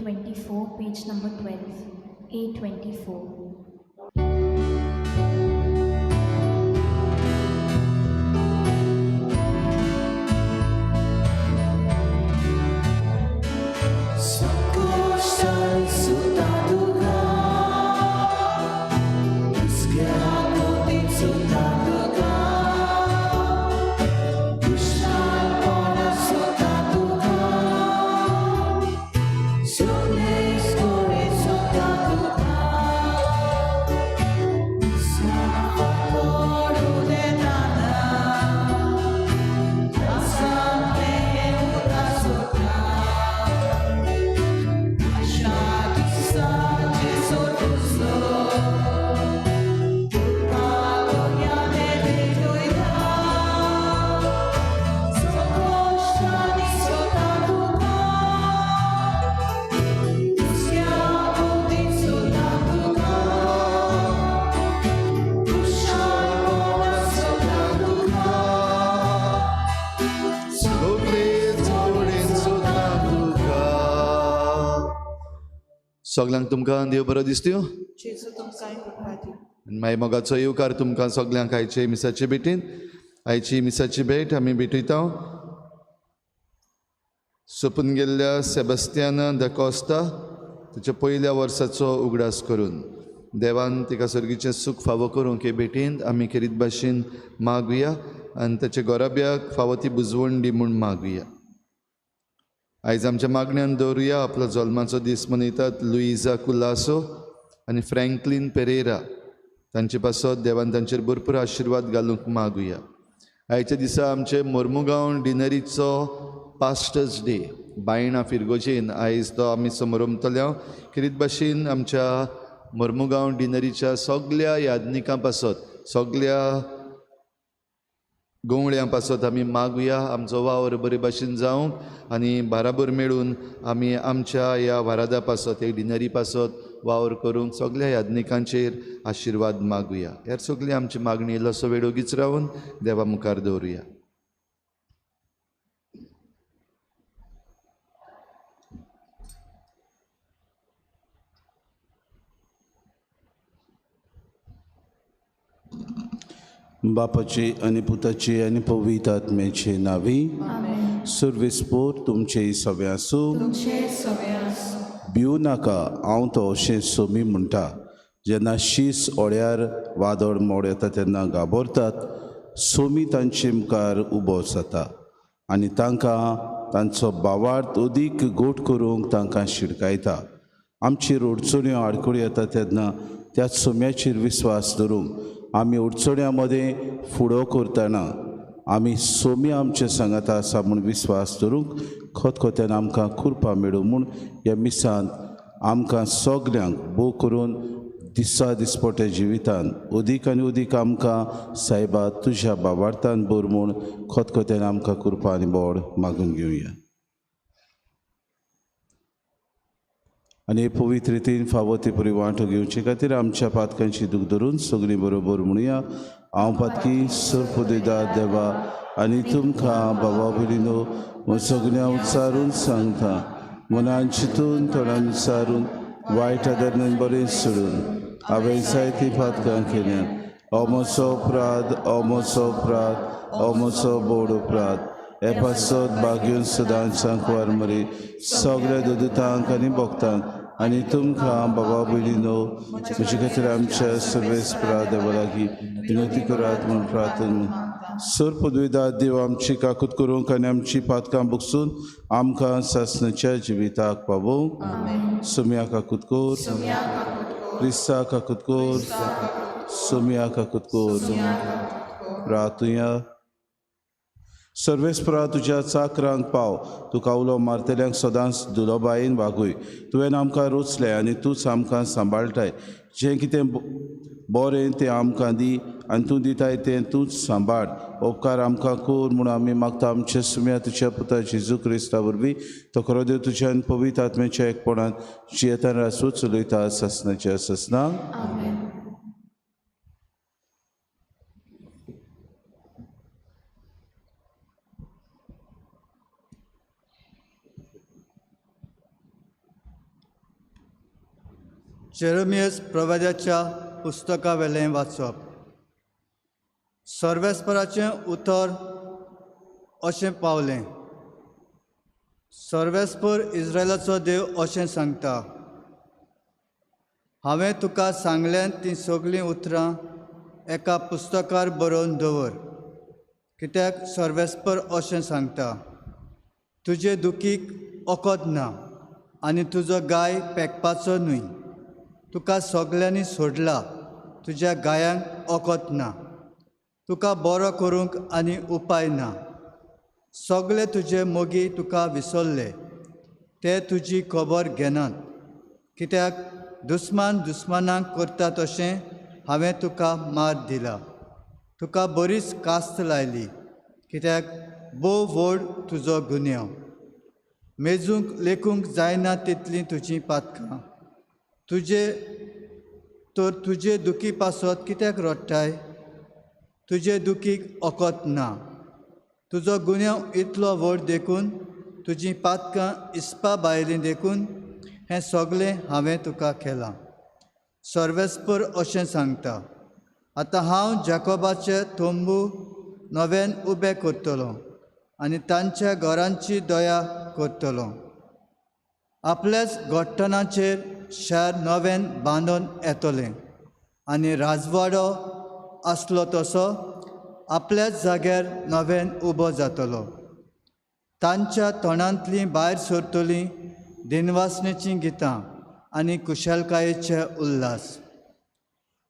A24, page number 12. A24. सगळ्यांक तुमकां देव बरो दिसत्यो मागीर मोगाचो येवकार तुमकां सगळ्यांक आयचे मिसाचे भेटीन आयची मिसाची भेट आमी भेटयता सोंपून गेल्ल्या सेबस्तियान द कॉस्ता ताच्या पयल्या वर्साचो उगडास करून देवान तिका सर्गीचें सूख फावो करूंक हे भेटीन आमी खेरीत भाशेन मागुया आनी ताच्या गोराब्याक फावो ती बुजवण दी म्हूण मागुया. आयज आमच्या मागण्यांत दवरुया आपलो जल्माचो दीस मनयतात लुइजा कुलासो आनी फ्रँकलीन पेरेरा तांचे पासत देवान तांचेर भरपूर आशिर्वाद घालूंक मागुया. आयच्या दिसा आमचे मोर्मुगांव डिनरीचो पास्टर्स डे बायणा फिरगोजेन आयज तो आमी समारंभतल्या खेरीत भाशेन आमच्या मोर्मुगांव डिनरीच्या सगळ्या यादनिकां पासत सगळ्या गोवळ्यां पासत आमी मागुया आमचो वावर बरे भाशेन जावंक आनी बाराबर मेळून आमी आमच्या ह्या वारादा पासत एक डिनरी पासत वावर करूंक सगळ्या यादनिकांचेर आशिर्वाद मागुया. ह्यार सगळी आमची मागणी इल्लोसो वेळ ओगीच रावन देवा मुखार दवरुया. बापाचे आनी पुताचे आनी पवित्र आत्म्याचे नावी सर्वेस्पोर तुमचे सगळे आसूं भिवू नाका हांव तो अशें सोमी म्हणटा जेन्ना शीस ओड्यार वादळ मोड येता तेन्ना गाबोरतात सोमी तांचे मुखार उबो जाता आनी तांकां तांचो बावार्थ अदीक गोट करूंक तांकां शिडकायता. आमची अडचण्यो आडखळी येता तेन्ना त्या सोम्याचेर विस्वास दवरूंक आमी अडचण्यां मदें फुडो करतना आमी सोमी आमचे सांगाता आसा म्हूण विस्वास दवरूंक खतखत्यान आमकां कृपा मेळूं म्हूण ह्या मिसांत आमकां सगल्यांक भोव करून दिसा दिसपट्या जिवितान अदीक आनी अदीक आमकां सायबा तुज्या बाबार्थान भर म्हूण खतखत्यान आमकां कृपा आनी बोड मागून घेवया. आनी हे पवित्र रितीन फावो ती बरी वांटो घेवचे खातीर आमच्या पातकांची दूख धरून सगळीं बरोबर म्हणुया. हांव पातकी सर्प दिता देवा आनी तुमकां बाबा भयणीनो सगळ्यां उच्चारून सांगता मनान चिंतून तोंडान विचारून वायट आदरणान बरें सोडून हांवें जायतीं पातकां केल्यात अमोचो अपराध अमोचो अपराध अमोचो बोड अपराध हे पासत भाग्यून सदांच सांकवार मरे सगळ्या दोदूतांक आनी भक्तांक आनी तुमकां बाबा भयणीनो म्हजे खातीर आमच्या सर्वेस्परा देवा लागीं विनंती करात म्हूण प्रार्थना. सर्प द्विदा देव आमची काकूत करूंक आनी आमची पातकां बुकसून आमकां सासणाच्या जिविताक पावोवंक सोम्या काकूत कोर क्रिस्ता काकूत कोर सोम्या काकूत कोर प्रार्थुया. सर्वेस्परा तुज्या चाकरांक पाव तुका उलो मारतल्यांक सदांच दुलोबायेन वागूय तुवें आमकां रुचलें आनी तूंच आमकां सांबाळटाय जें कितें बरें तें आमकां दी आनी तूं दिताय तें तूंच सांबाळ उपकार आमकां कोर म्हूण आमी मागता आमच्या सुम्या तुज्या पुता जेजू क्रिस्ता वरवीं तो खरो देव तुज्या आनी पवित्र आत्म्याच्या एकपणांत जियेतान रासूं चलयता ससनाच्या ससना. जेरोमियस प्रवाद्याच्या पुस्तका वेलें वाचप. सर्वेस्पराचें उतर अशें पावलें. सर्वेस्पर इस्रायलाचो देव अशें सांगता, हांवें तुका सांगलें तीं सगळीं उतरां एका पुस्तकार बरोवन दवर. कित्याक सर्वेस्पर अशें सांगता, तुजे दुखीक ओकोद ना आनी तुजो गाय पेकपाचो न्हय. तुका सगल्यांनी सोडला, तुज्या गायांक ओकोद ना. तुका बरो करूंक आनी उपाय ना. सगळे तुजे मोगी तुका विसरले. ते तुजी खबर घेनात. कित्याक दुस्मान दुस्मानाक करता तशें हांवें तुका मार दिला. तुका बरीच कास्त लायली. कित्याक भोव व्हड तुजो गुन्यांव. मेजूंक लेखूंक जायना तितलीं तुजीं पातकां. तुजे दुखी पासत कित्याक रडटाय? तुजे दुखीक ओकोद ना. तुजो गुन्यांव इतलो व्हड देखून, तुजीं पातकां इस्पा भायलीं देखून हें सगळें हांवें तुका केलां. सर्वेस्पर अशें सांगता, आतां हांव जाकोबाचे तोंबू नव्यान उबें करतलों आनी तांच्या घरांची दया करतलों. आपल्याच गोठणाचेर शार नव्यान बांदून येतलें आनी राजवाडो आसलो तसो आपल्याच जाग्यार नव्यान उबो जातलो. तांच्या तोंडांतलीं भायर सरतलीं दिनवासनेचीं गितां आनी कुशलकायेचे उल्हास.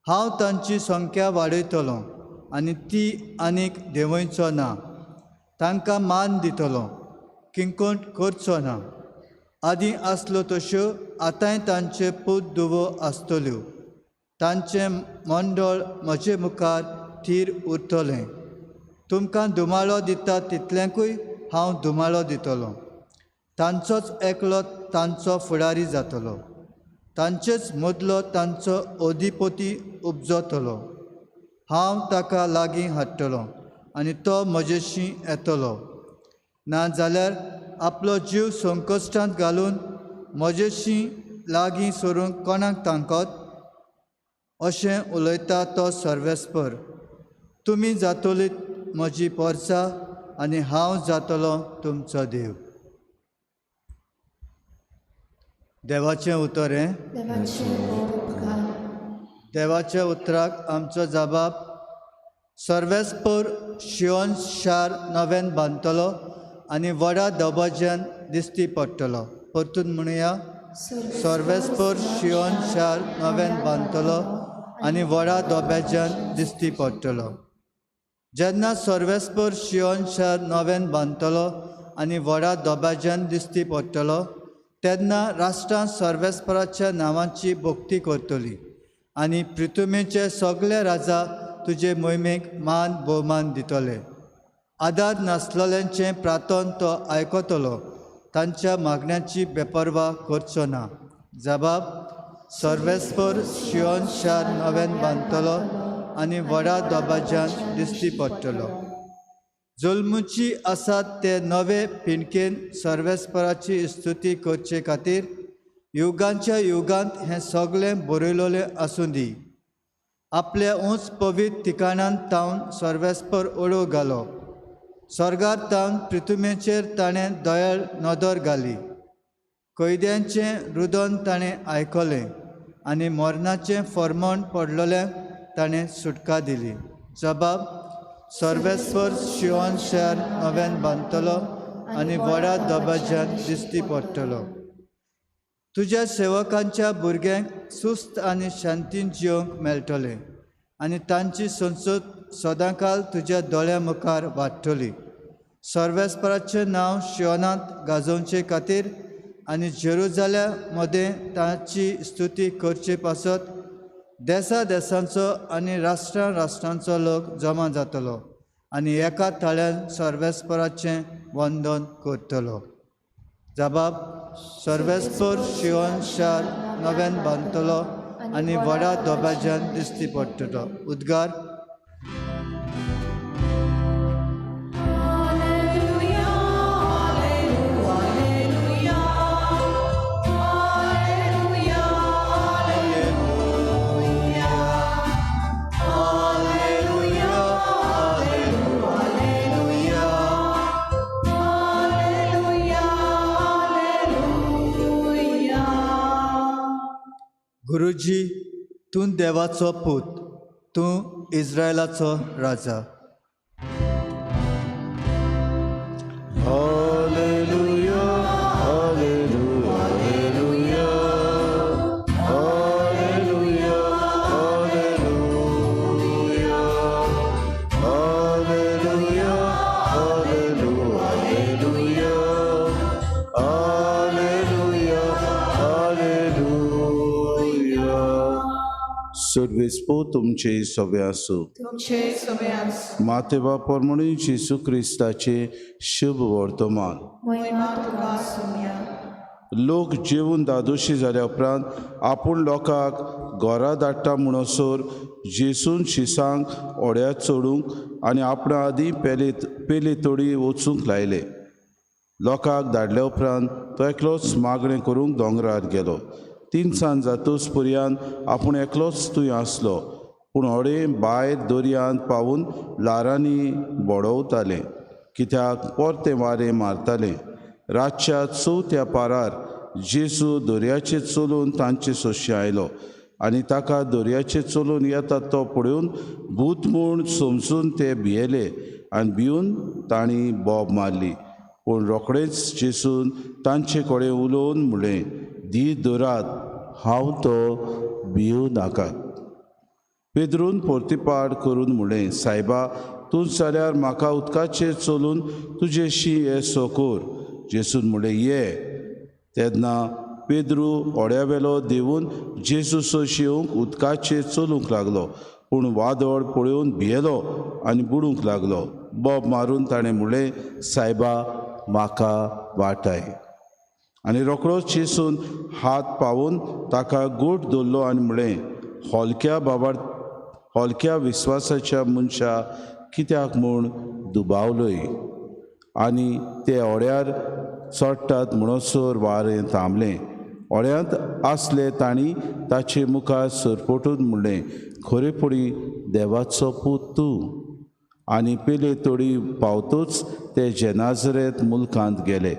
हांव तांची संख्या वाडयतलों आनी ती आनीक देंवयचो ना. तांकां मान दितलो, किंकोट करचो ना. आदीं आसल्यो तश्यो आतांय तांचे पूत धुवो आसतल्यो. तांचें मंडळ म्हजे मुखार थीर उरतलें. तुमकां दुमाळो दिता तितल्यांकूय हांव दुमाळो दितलों. तांचोच एकलो तांचो फुडारी जातलो. तांचेच मदलो तांचो ओदिपोती उपजतलो. हांव ताका लागीं हाडटलों आनी तो म्हजेशी येतलो. नाजाल्यार आपलो जीव संकश्टांत घालून म्हजेशी लागीं सरूंक कोणाक तांकोत? अशें उलयता तो सर्वेस्पर. तुमी जातलीं म्हजी पोरसां आनी हांव जातलों तुमचो देव. देवाचें उतर हें. देवाच्या उतराक आमचो जबाब. सर्वेस्पर शियोन शार नव्यान बांदतलो आनी व्हडा दबाज्यान दिश्टी पडटलो. परतून म्हणुया, सर्वेस्पर शियोन शार नव्यान बांदतलो आनी व्हडा दबाज्यान दिश्टी पडटलो. जेन्ना सर्वेस्पर शियोन शार नव्यान बांदतलो आनी व्हडा दबाज्यान दिश्टी पडटलो, तेन्ना राष्ट्रां सर्वेस्पराच्या नांवांची भोक्ती करतलीं आनी पृथ्वीचे सगळे राजा तुजे मोहिमेक मान भोवमान दितले. आदार नासलेल्यांचें प्रार्थन तो आयकतलो. तांच्या मागण्यांची बेपरवा करचो ना. जबाब. सर्वेस्पर शियोन शार नव्यान बांदतलो आनी व्हडा दबाज्यान दिश्टी पडटलो. जुल्मूची आसात ते नवे पिणकेन सर्वेस्पराची स्तुती करचे खातीर युगांच्या युगांत हें सगळें बरयलोलें आसूं दी. आपल्या उंच पवित्र ठिकाणांत तावन सर्वेस्पर ओडू घालो. स्वर्गार तावन पृथ्वीचेर ताणें दयाळ नदर घाली. कैद्यांचें रुदन ताणें आयकलें आनी मरणाचें फर्मोण पडलोल्यांक ताणें सुटका दिली. जबाब. सर्वेस्पर शियोन शार नव्यान बांदतलो आनी व्हडा दबाज्यान दिश्टी पडटलो. तुज्या सेवकांच्या भुरग्यांक सुस्त आनी शांतीन जियोंक मेळटलें आनी तांची संसद सदांकाल तुज्या दोळ्या मुखार वाडटली. सर्वेस्पराचें नांव शियोनांत गाजोवचे खातीर आनी जेरुजाल्या मदें ताची स्तुती करचे पासत देसा देसांचो आनी राष्ट्रां राष्ट्रांचो लोक जमा जातलो आनी एका थाळ्यान सर्वेस्पराचें वंदन करतलो. जबाब. सर्वेस्पर शियोन शार नव्यान बांदतलो आनी व्हडा दबाज्यान दिश्टी पडटलो. उद्गार. गुरुजी, तूं देवाचो पूत, तूं इस्रायलाचो राजा. हालेलुया, हालेलुया, हालेलुया, हालेलुया, हालेलुया, हालेलुया, हालेलुया, हालेलुया. सर्वेस्पो तुमचे सवे आसूं. तुमचे सवे आसूं. मातेवा परमणी जेसू क्रिस्ताचे शुभ वर्तमान. महिमा तुका सुम्या. लोक जेवून दादोशी जाल्या उपरांत आपूण लोकांक घरा धाडटा म्हणसर जेसून शिसांक ओड्यात चडूंक आनी आपणा आदीं पेले तोडी वचूंक लायले. लोकांक धाडल्या उपरांत तो एकलोच मागणें करूंक दोंगरार गेलो. 3 सांज जातूच पर्यान आपूण एकलोच थंय आसलो. पूण होडे भायर दर्यांत पावून लारांनी बोडवताले, कित्याक परते वारें मारतालें. रातच्या 4थ्या पारार जेसू दर्याचेर चलून तांचे सोशी आयलो आनी ताका दर्याचेर चलून येता तो पळोवन भूत म्हूण समजून ते भियेले आनी भिवून तांणी बोब मारली. पूण रोखडेंच जेसून तांचे कडेन उलोवन म्हणलें, धीर धरात, हांव तो, भिवू नाकात. पेद्रून परतीपाड करून म्हणलें, सायबा, तूंच जाल्यार म्हाका उदकाचेर चलून तुजेशी हें सोकोर. जेसून म्हणलें, ये. तेन्ना पेद्रू ओड्यावेलो देवून जेसू सोशी येवंक उदकाचेर चलूंक लागलो. पूण वादळ पळोवन भियेलो आनी बुडूंक लागलो. बोब मारून ताणें म्हणलें, सायबा, म्हाका वाटाय. आनी रोखडोच जेसून हात पावून ताका गोट धरलो आनी म्हणलें, हलक्या विस्वासाच्या मनशा, कित्याक म्हूण दुबावलोय. आनी ते ओड्यार चडटात म्हणसर वारें थांबलें. ओड्यांत आसले तांणी ताचे मुखार सरपटून म्हणलें, खरेपणी देवाचो पूत तूं. आनी पेले तोडी पावतूच ते जेनाझरेत मुल्कांत गेले.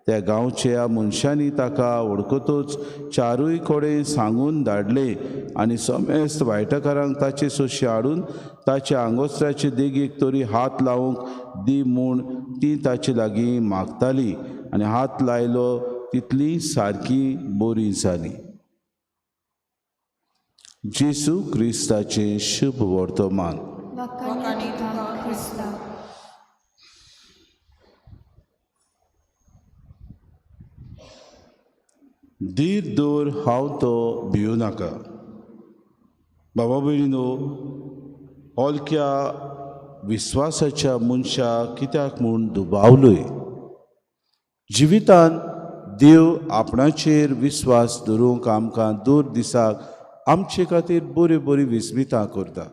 त्या गांवच्या मनशांनी ताका वळखतूच चारूय कडेन सांगून धाडले आनी समेस्त वायटकारांक ताचे सोशी हाडून ताच्या आंगोस्त्राचे देगेक तरी हात लावंक दी म्हूण ती ताचे लागीं मागताली. आनी हात लायलो तितली सारकी बरी जाली. जेसू क्रिस्ताचे शुभ वर्तमान. वखाणी तुका ख्रिस्ता. धीर दवर, हांव तो, भिवू नाका. बाबा भयणीनो, हलक्या विस्वासाच्या मनशा, कित्याक म्हूण दुबावलोय. जिवितांत देव आपणाचेर विस्वास दवरूंक आमकां दर दिसाक आमचे खातीर बरी विस्मितां करता.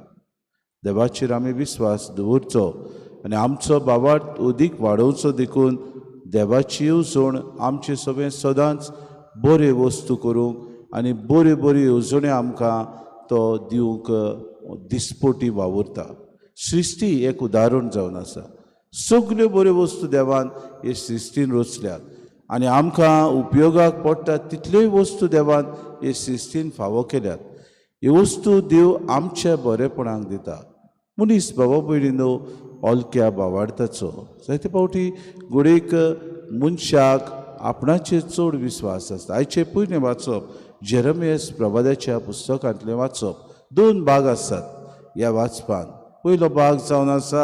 देवाचेर आमी विस्वास दवरचो आनी आमचो बाबार्थ अदीक वाडोवचो देखून देवाची येवजण आमचे सगळें सदांच बरे वस्तू करूंक आनी बऱ्यो येवजण्यो आमकां तो दिवंक दिसपोटी वावुरता. सृश्टी एक उदाहरण जावन आसा. सगल्यो बऱ्यो वस्तू देवान हे सृश्टीन रचल्यात आनी आमकां उपयोगाक पडटात तितल्योय वस्तू देवान हे सृश्टीन फावो केल्यात. ह्यो वस्तू देव आमच्या बरेपणाक दिता. मनीस बाबा भयणीनो हलक्या भावार्थाचो. जायते फावटी घडयेक मनशाक आपणाचेर चड विस्वास आसता. आयचे पयलें वाचप जेरेमिया प्रवाद्याच्या पुस्तकांतलें वाचप. 2 भाग आसात ह्या वाचपान. पयलो भाग जावन आसा,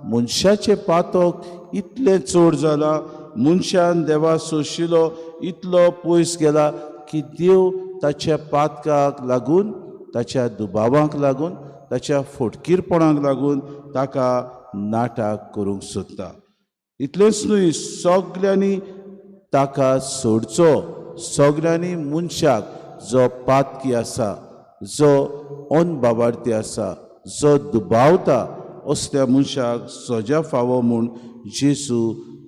मनशाचें पातक इतलें चड जालां, मनशान देवा सोशिलो इतलो पयस गेला की देव ताच्या पातकाक लागून, ताच्या दुबावांक लागून, ताच्या फटकीरपणाक लागून ताका नाटाक करूंक सोदता. इतलेंच न्हय, सगल्यांनी ताका सोडचो. सगल्यांनी मनशाक जो पातकी आसा, जो अनबाबार्थी आसा, जो दुबावता, असल्या मनशाक सजा फावो म्हूण जेसू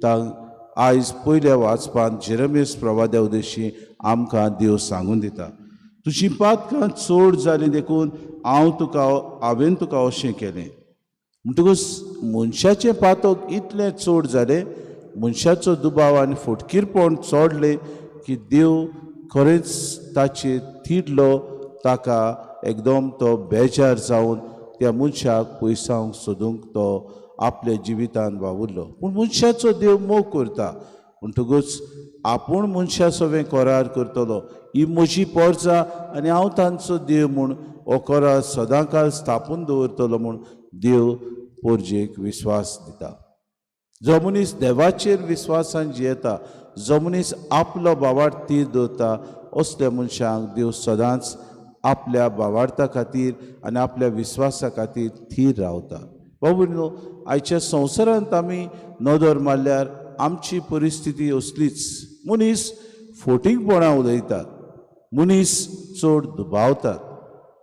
तांक आयज पयल्या वाचपांत जेरेमिया प्रवाद्या उद्देशी आमकां देव सांगून दिता. तुजीं पातकां चड जालीं देखून हांवें तुका अशें केलें. म्हणटकूच मनशाचें पातक इतलें चड जालें, मनशाचो दुबाव आनी फटकीरपण चडलें की देव खरेंच ताचेर थिडलो ताका एकदम तो बेजार जावन त्या मनशाक पयसांक सोदूंक तो आपल्या जिवितान वावुरलो. पूण मनशाचो देव मोग करता म्हणटकूच आपूण मनशा सवें करार करतलो, ही म्हजी पोरजां आनी हांव तांचो देव म्हूण हो करार सदां काळ स्थापून दवरतलो म्हूण देव पोरजेक विश्वास दिता. जो मनीस देवाचेर विश्वासान जियेता, जो मनीस आपलो भावार्थ तीर दवरता, असल्या मनशांक देव सदांच आपल्या भावार्था खातीर आनी आपल्या विश्वासा खातीर थीर रावता. बाबू न्हू, आयच्या संवसारांत आमी नदर मारल्यार आमची परिस्थिती असलीच. मनीस फोटिंगपणां उलयतात, मनीस चड दुबावतात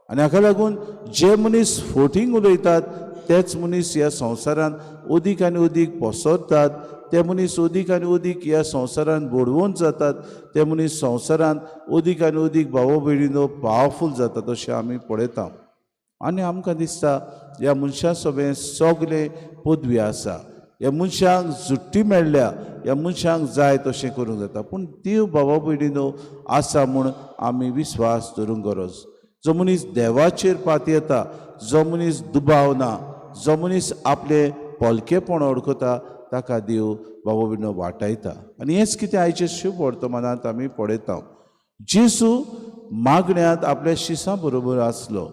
आनी हाका लागून जे मनीस फोटींग उलयतात तेच मनीस ह्या संवसारांत अदीक आनी अदीक पसरतात, ते मनीस अदीक आनी अदीक ह्या संवसारांत बोडवून जातात, ते मनीस संवसारांत अदीक आनी अदीक भावो भयणीनो पावरफूल जातात अशें आमी पळयता. आनी आमकां दिसता ह्या मनशां सगळें सगळें पदवी आसा, ह्या मनशांक जुट्टी मेळ्ळ्या, ह्या मनशांक जाय तशें करूंक जाता. पूण देव भावा भयणीनो आसा म्हूण आमी विश्वास दवरूंक गरज. जो मनीस देवाचेर पातयेता, जो मनीस दुबावना, जो मनीस आपले पोलकेपण ओळखता, ताका देव भावा भयणीनो वाटायता. आनी हेंच कितें आयचे शुभ वर्तमानांत आमी पळयता. जेजू मागण्यांत आपल्या शिसां बरोबर आसलो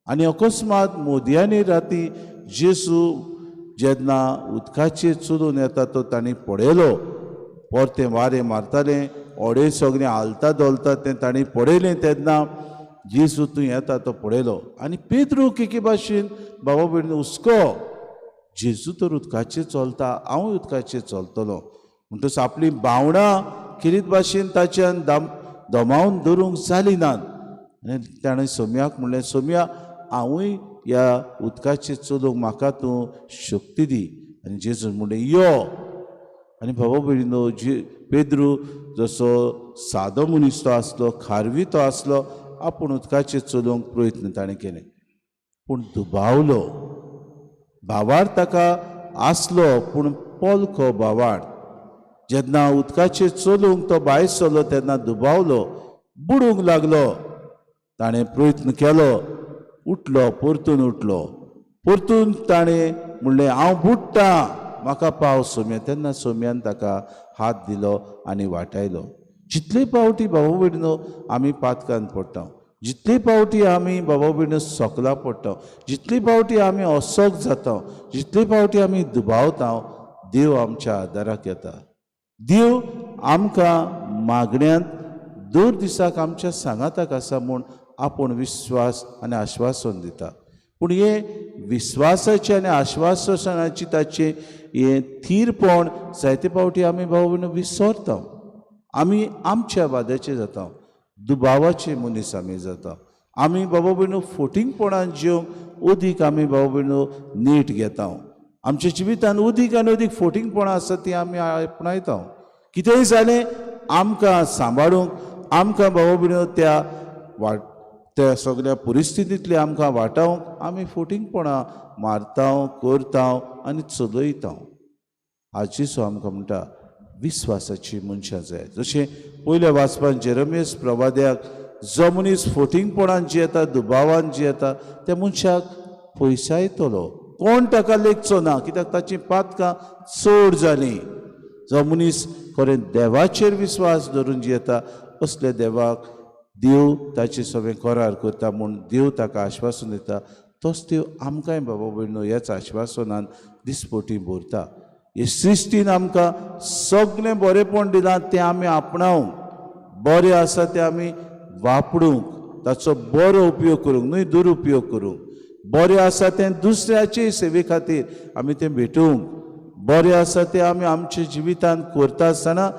आनी अकस्मात मोदयांनी राती जेजू जेन्ना उदकाचेर चलून येता तो तांणी पळयलो. परतें वारें मारतालें, ओडे सगळें हालता दोलता तें तांणी पळयलें. तेन्ना जेजू थंय येता तो पळयलो आनी पेद्रू एके भाशेन भावा भयणी हुस्को, जेजू तर उदकाचेर चलता, हांवूय उदकाचेर चलतलो म्हणटच आपली भावनां किरीत भाशेन ताच्यान दमावन धरूंक जाली नात. आनी ताणें सोम्याक म्हणलें, सोम्या हांवूय ह्या उदकाचेर चलूंक म्हाका तूं शक्ती दी. आनी जेजून म्हणलें यो. आनी भावा भयणीनो, पेद्रू जसो सादो मनीस तो आसलो, खारवी तो आसलो, आपूण उदकाचेर चलूंक प्रयत्न ताणें केले, पूण दुबावलो. भावार्थ ताका आसलो पूण पोलको भावार्थ. जेन्ना उदकाचेर चलूंक तो भायर सरलो तेन्ना दुबावलो, बुडूंक लागलो. ताणें प्रयत्न केलो, उठलो, परतून उठलो, परतून ताणें म्हणलें हांव बुडटां, म्हाका पाव सोम्या. तेन्ना सोम्यान ताका हात दिलो आनी वाटायलो. जितले पावटी भावा भयणीनो आमी पातकान पडटा, जितले पावटी आमी भावा भयणीनो सोकला पडटा, जितली पावटी आमी असोक जाता, जितले पावटी आमी दुबावता, देव आमच्या आदाराक येता. देव आमकां मागण्यांत दर दिसाक आमच्या सांगाताक आसा म्हूण आपूण विश्वास आनी आश्वासन दिता. पूण हे विश्वासाचे आनी आश्वासनाची ताचे हे थीरपण जायते पावटी आमी भावा भयणीनो विसरता. आमी आमच्या वाद्याचे जाता, दुबावाचे मनीस आमी जाता. आमी बाबा भयणो फोटिंगपणान जिवंक अदीक आमी बाबा भयणो नीट घेता. आमच्या जिवितान अदीक आनी अदीक फोटिंगपणां आसा ती आमी आपणायता. कितेंय जालें आमकां सांबाळूंक, आमकां बाबा भयणो त्या सगळ्या परिस्थितींतली आमकां वाटावंक आमी फोटिंगपणां मारता, करता आनी चलयता. आजीसो आमकां म्हणटा विश्वासाची मनशां जाय. जशें पयल्या वाचपान जेरमियास प्रवाद्याक जो मनीस फोटिंगपणान जियेता, दुबावान जियेता, त्या मनशाक पयसा येतलो, कोण ताका लेखचो ना, कित्याक ताची पातकां चड जालीं. जो मनीस खरें देवाचेर विश्वास धरून जियेता, असल्या देवाक देव ताचें सगळें करार करता म्हूण देव ताका आश्वासन दिता. तोच देव आमकांय बाबा भयणो ह्याच आश्वासनान दिसपोटी भरता. हे सृश्टीन आमकां सगळें बरेंपण दिलां तें आमी आपणावंक, बरें आसा तें आमी वापरूंक, ताचो बरो उपयोग करूंक, न्हय दुरुपयोग करूंक. बरें आसा तें दुसऱ्याचे सेवे खातीर आमी तें भेटूंक, बरें आसा तें आमी आमच्या जिवितांत करता आसतना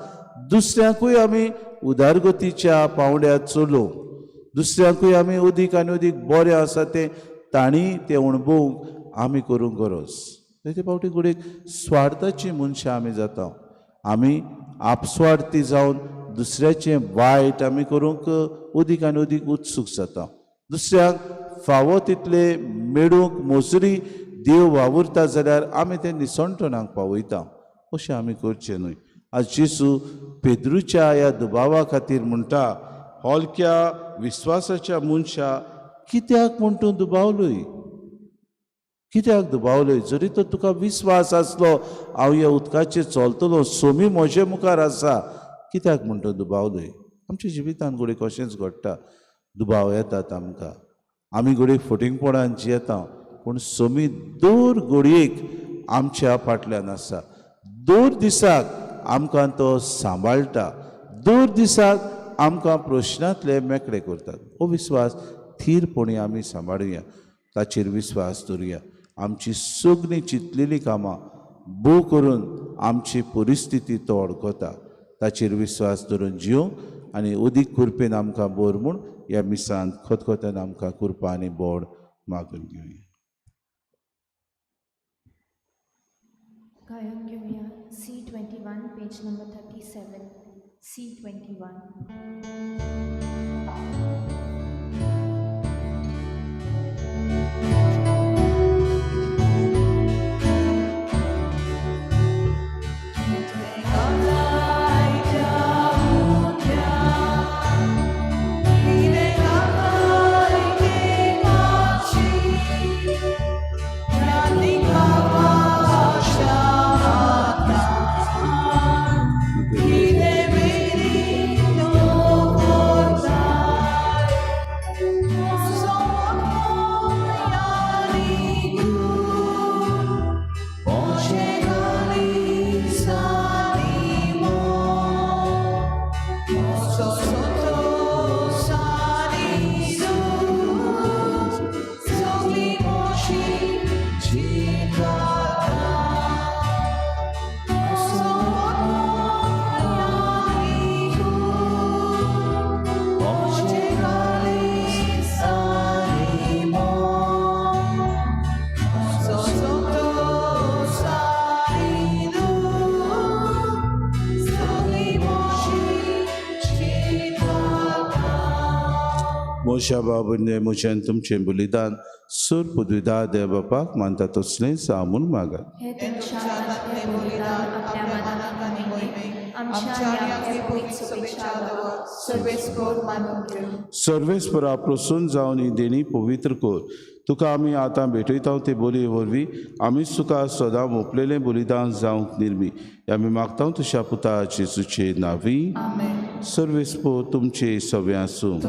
दुसऱ्यांकूय आमी उदारगतीच्या पावंड्यार चलोवंक, दुसऱ्यांकूय आमी अदीक आनी अदीक बरें आसा तें तांणी तें अणभवूंक आमी करूंक गरज. ते पावटी घडये स्वार्थाची मनशां आमी जाता. आमी आपस्वार्थी जावन दुसऱ्याचें वायट आमी करूंक अदीक आनी अदीक उत्सूक जाता. दुसऱ्यांक फावो तितले मेळूंक मजुरी देव वावुरता जाल्यार आमी तें निसणटणाक पावयता. अशें आमी करचें न्हय. आज जेजू पेद्रूच्या ह्या दुबावा खातीर म्हणटा, होलक्या विश्वासाच्या मनशा कित्याक म्हूण तूं दुबावलोय? कित्याक दुबावलोय? जरी तर तुका विश्वास आसलो हांव ह्या उदकाचेर चलतलो, सोमी म्हजे मुखार आसा, कित्याक म्हूण तो दुबावलोय? आमच्या जिवितांत घडये कशेंच घडटा, दुबाव येतात आमकां, आमी घडये फटिंगपणान जियेता, पूण सोमी दर घडयेक आमच्या फाटल्यान आसा. दर दिसाक आमकां तो सांबाळटा, दर दिसाक आमकां प्रश्नांतले मेकळे करतात. हो विश्वास थीरपणी आमी सांबाळुया, ताचेर विश्वास दवरुया. आमची सगळीं चिंतलेलीं कामां भोव करून आमची परिस्थिती तो अडकता, ताचेर विश्वास दवरून जियोंक आनी अदीक कृपेन आमकां बोर म्हूण ह्या मिसांत खतखत्यान आमकां कृपा आनी बोड मागून घेवया. गायन घेऊया C21 पेज नंबर 37. C21. मोशा बाबुने म्हज्यान तुमचें बलिदान सूर पदवीदा देवबापाक मानता तसलेंच हांव म्हूण मागात. हे तुमच्या नावातले बलिदान आपल्या मनात नेणे आमच्या आणि आपले पवित्र शुभेच्छा दवर सर्वेस्पर मानून घेऊ. सर्वेस्परा प्रसन्न जावन ही देणी पवित्र कर. तुका आमी आतां भेटयता ते बोलये वरवीं आमीच तुका सदां मोपलेलें बलिदान जावंक निर्मी. आमी मागता तुज्या पुता जेजूचे नांवी. सर्वेस्पर तुमचे सवे आसूं.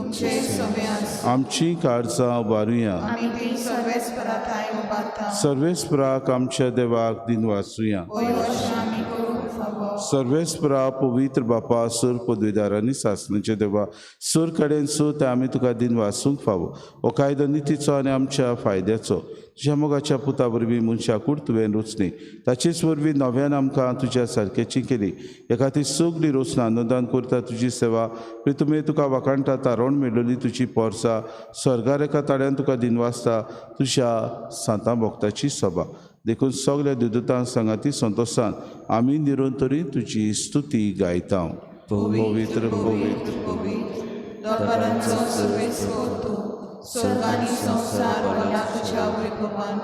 आमची काळजां उबारुया. सर्वेस्पराक आमच्या देवाक दिन वाचुया. सर्वेस्परा पवित्र बापा सर पदवीदारांनी सासणेचे देवा सर कडेन सुत आमी तुका दिन वाचूंक फावो. हो कायदो नितीचो आनी आमच्या फायद्याचो. तुज्या मोगाच्या पुता वरवीं मनशाकूड तुवें रचली, ताचेच वरवीं नव्यान आमकां तुज्या सारकेची केली. हे खातीर सगळीं रोचनां अनुदान करता तुजी सेवा तुमी तुका वाकाणटा. तारण मेळिल्ली तुजी पोरसां स्वर्गार एका ताळ्यान तुका दिन वाचता. तुज्या सांतां भक्ताची सभा देखून सगळ्या दुदूतां सांगाती संतोशान आमी निरंतरी तुजी स्तुती गायता. पवित्र पवित्र दरबारांचो सर्वेस्पर तूं, स्वर्गानी संसार वयल्या तुज्या वैभवान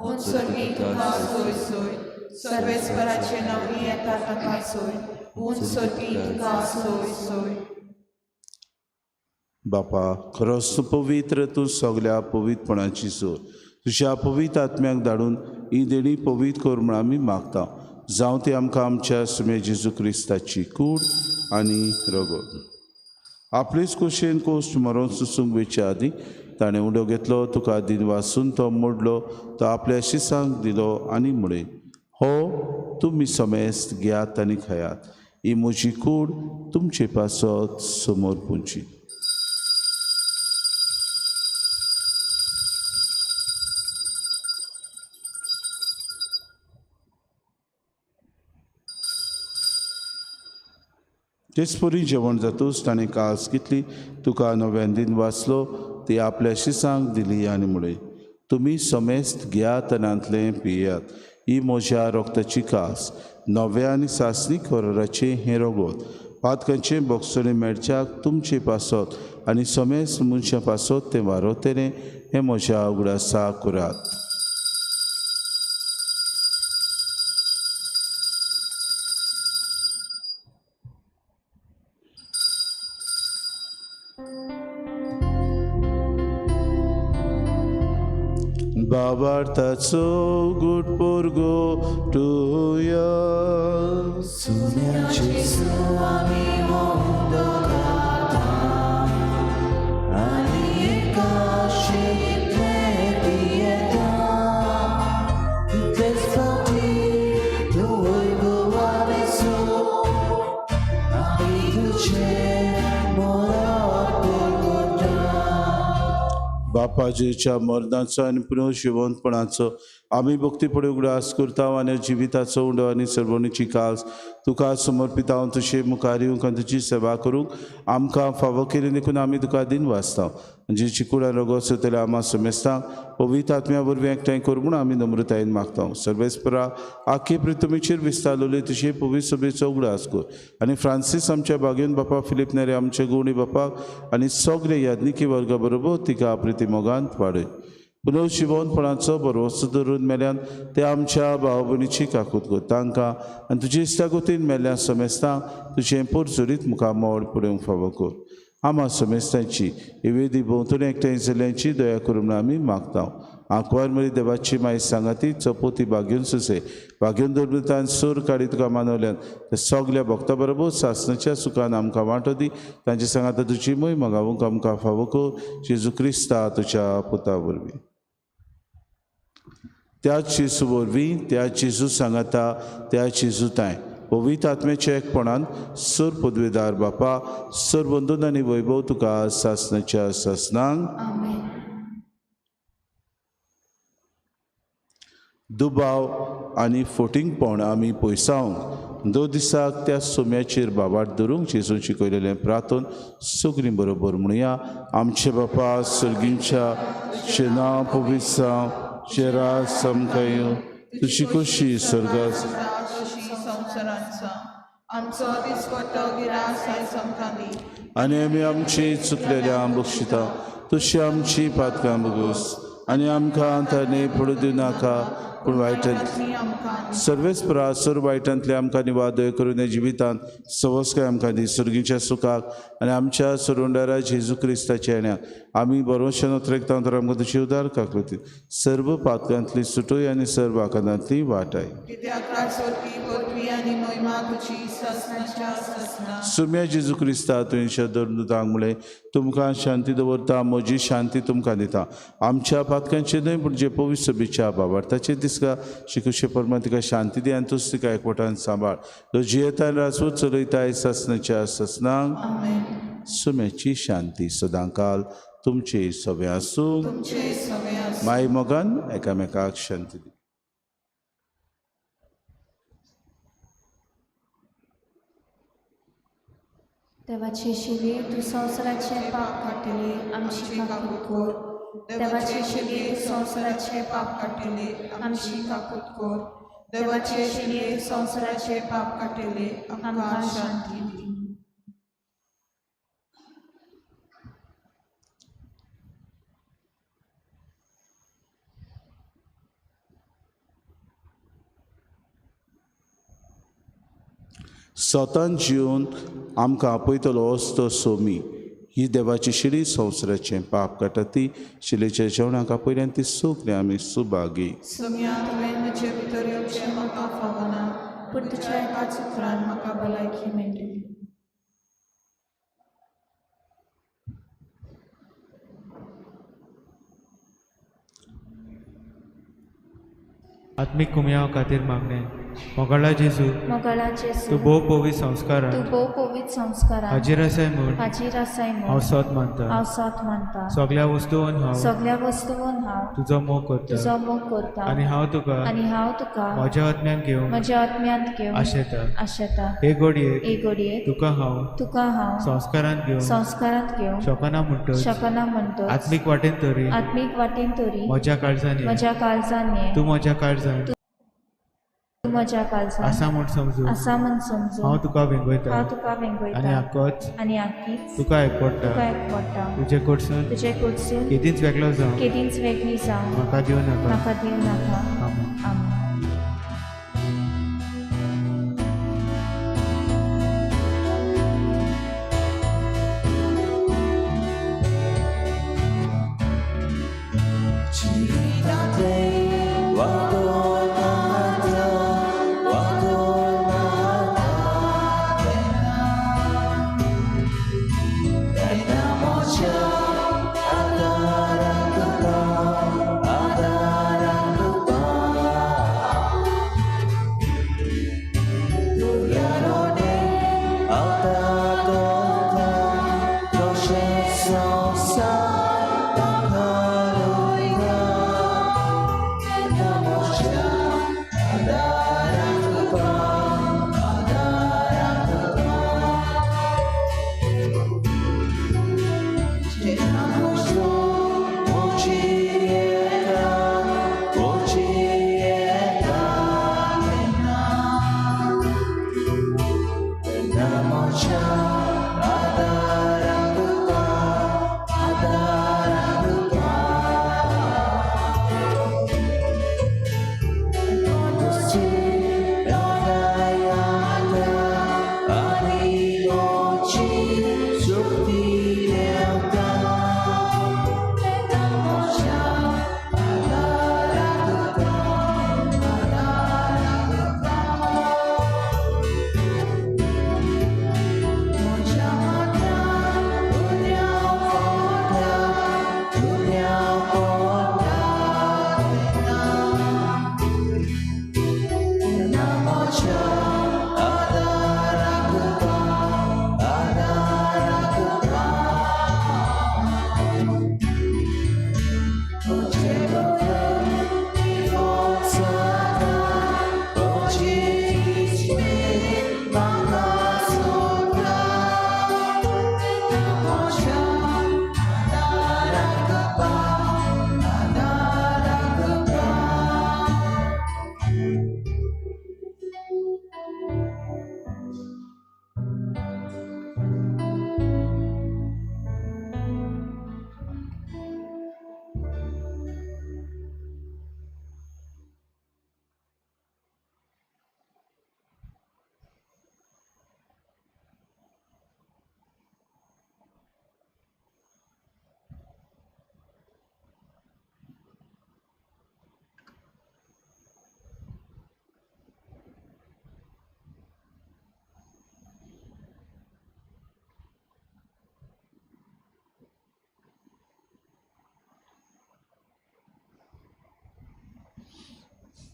उत्सर्गीक तुका सोय सोय. सर्वेस्पराचे नवी येता ताका सोय, उत्सर्गीक तुका सोय सोय. बापा खरोच तूं पवित्र, तूं सगळ्या पवित्रपणाची सोर. तुज्या पवित्र आत्म्याक धाडून ही देणी पवित्र कर म्हूण आमी मागता. जावं ती आमकां आमच्या सुमे जेजू क्रिस्ताची कूड आनी रगत. आपलेच कुशेन कोश्ट मरोन सुसूंक वेच्या आदी ताणें उडो घेतलो, तुका दिन वाचून तो मोडलो, तो आपल्या शिसांक दिलो आनी म्हणें, हो तुमी समेस्त घेयात आनी खायात. ही म्हजी कूड तुमचे पासत समोर पुंची. तेच परी जेवण जातूच ताणें कास घेतली, तुका नव्यान दिन वाचलो, ती आपल्या शिसांक दिली आनी म्हणलें, तुमी समेस्त घेयात आनी आंतलें पियेयात. ही म्हज्या रोगताची कास, नव्या आनी सासणीक वराराचें हें रगत, पातकांचें बोगसोलें मेळच्याक तुमचे पासत आनी समेस्त मनशां पासत तें वारवतलें. हें म्हज्या उगडासा करात. बाबार्थाचो गुड पोरगो टुया सुन्याची सुवामी मोंदो घाता आनी एकाशीतले पियेता तेच फावटी तुय गोवारेचो आमी तुजे मोरात पोरगोता बापाजीच्या मरणाचो आनी पुनः जिवंतपणाचो आमी भक्तीपणे उगडास करता आनी जिविताचो उंडो आनी सर्वणीची कास तुका समर्पित हांव तुजे मुखार येवंक आनी तुजी सेवा करूंक आमकां फावो केली देखून आमी तुका दिन वाचता जी चिकुडा रगो सुतले आमा समेस्ता पवित्र आत्म्या वरवीं एकठांय कर म्हूण आमी नम्रतायेन मागता सर्वेस्परा आख्खे पृथ्वीचेर विस्तारलेले तुजे पवित्र सभेचो उगडास कर आनी फ्रांसीस आमच्या बागेन बापा फिलिप नेरे आमचे गवणी बापाक आनी सगळे याज्ञिकी वर्गा बरोबर तिका प्रिती मोगांत वाडय पुनः जिवंतपणाचो भरवंसो धरून मेल्यान ते आमच्या भाव भयणीची काकूत कर तांकां आनी तुजे इश्टागोतीन मेल्ल्या समेस्तां तुजें परजुरीत मुखार मोड पडूंक फावो कर आमा समेस्तांची इवेदी भोंवतणी एकठांय जाल्यांची दया करून म्हूण आमी मागता आंकवार मरी देवाची माय सांगाती चपोती बागेवन सुसे बागेवन दवरतान सूर काडी तुका मानवल्यान ते सगल्या भक्ता बरोबर सासणाच्या सुखान आमकां वांटो दी तांचे सांगाता तुजी मोय मागावूंक आमकां फावो कर जेजू क्रिस्ता तुज्या पुता वरवीं त्या जेजू वरवीं त्या जेजू सांगाता त्या जेजू ताय पवित्र आत्म्याच्या एकपणान सर पदवेदार बापा सर बंधून आनी वैभव तुका सासणाच्या सासणांक आमेन. दुबाव आनी फोटिंगपण आमी पयसावंक 2 दिसाक त्या सोम्याचेर बाबाट धरूंक जेजून शिकयलेलें प्रार्थन सगळीं बरोबर म्हणुया आमचे बापा सर्गींच्या नांव पवित्र जावं जेरा समकाय तुजी कशी स्वर्गास संवसारांचा आमचो दिसपट्टो गिरासाय समकाली आनी आमी आमची चुकलेल्या बक्षिता तशी आमची पातकां बगूस आनी आमकां ताणे पडू दिवं नाका पूण वायटांतली सर्वेस्परा सर वायटांतले आमकां निवादय करून जिवितांत सवस्काय आमकां दी सर्गीच्या सुखाक आनी आमच्या सुरोंडारा जेजू क्रिस्ताच्या येण्याक आमी बरोवशेन उतरेकता तर आमकां तुजी उदार काकृती सर्व पातकांतली सुटोय आनी सर्व आकांतांतली वाटाय कित्याक राजवटी पृथ्वी आनी महिमा तुजी ससनाच्या ससना सुम्या जेजू क्रिस्ता तुवें धर्मदूतांक म्हळें तुमकां शांती दवरता म्हजी शांती तुमकां दिता आमच्या पातकांचे न्हय पूण जे पवित्र सभेच्या बाबार्थाचे दिसका शिकुशे परमा तिका शांती दी आनी तूच तिका एकवटान सांबाळ तो जियेता राजवट चलयताय ससनाच्या ससनांक सुम्याची शांती सदांकाल तुमचे सवे आसूं माय मोगान एकामेकाक शांती दी देवाचे शिले तू संवसाराचे पाप काडटले आमची काकूत कर देवाचे शिले तू संवसाराचे पाप काडटले आमची काकूत कर देवाचे शिले संवसाराचे पाप काडटले आमकां शांती दी स्वतान जिवन आमकां आपयतलो असतो सोमी ही देवाची शिडी संवसाराचें पाप काडटा ती शिलेच्या जेवणाक आपयल्यान ती सोगली आमी सुभागी सोम्या तुवें म्हजे भितर येवचें म्हाका फावना पूण तुज्या एकाच उतरान म्हाका भलायकी मेळटली आत्मिक कुमयां खातीर मागणें मोगाळा जेजू मोगाळा तूं जेजू भोव पवित्र संस्कारान तू भोव पवित्र संस्कारान हाजीर आसाय म्हूण हाजीर आसाय हांव म्हूण सत मानता हांव सत मानता सगळ्या वस्तूंन हांव सगळ्या वस्तूंन हांव तुजो मोग करता तुजो मोग करता आनी हांव तुका आनी हांव तुका म्हज्या आत्म्यान घेवन म्हज्या आत्म्यांत घेवन आशेता आशेता हे घडयेक एक घडयेक तुका हांव संस्कारांत घेवन शकना म्हणटच शकना म्हणटच आत्मीक वाटेन तरी आत्मीक वाटेन तरी म्हज्या काळजांनी म्हज्या काळजांनी तूं म्हज्या काळजान तू म्हज्या काळजांत आसा म्हूण समजून आसा म्हूण समजून हांव तुका वेंगयता हांव तुका वेंगयता आनी आक्कोच आनी आख्खीच तुका एकपडटा तुका एकवटा तुजे कडसून तुजे कडसून केदींच वेगळो जावं केदींच वेगळी जावं म्हाका दिवं नाका म्हाका दिवं नाका आमेन. आमेन.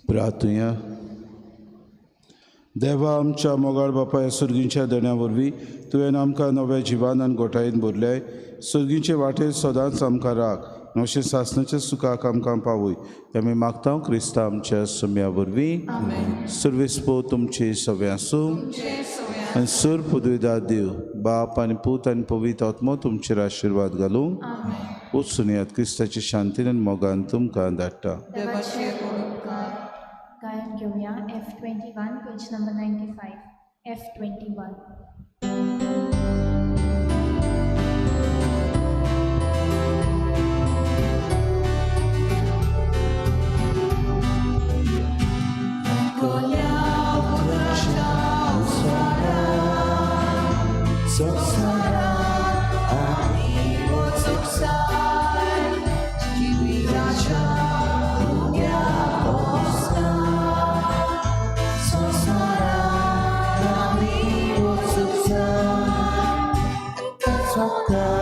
प्रार्थुया. देवा, आमच्या मोगाळ बापाय सुर्गींच्या दण्या वरवीं तुवें आमकां नव्या जिवानान घोटायेन भरल्याय. सुर्गींचे वाटेर सदांच आमकां राख, अशें सासणाच्या सुखाक आमकां पावय. आमी मागता क्रिस्ता आमच्या सम्या वरवीं. सर्वेस्पो तुमचे सवे आसूं आनी सुर पदवीदार देव बाप आनी पूत आनी पवित्र आत्मो तुमचेर आशिर्वाद घालूं. वचून येयात. क्रिस्ताचे शांतीन आनी मोगान तुमकां धाडटा. देवाचे उपकार. गायन घेऊया F21 page number 95. F21. Swaka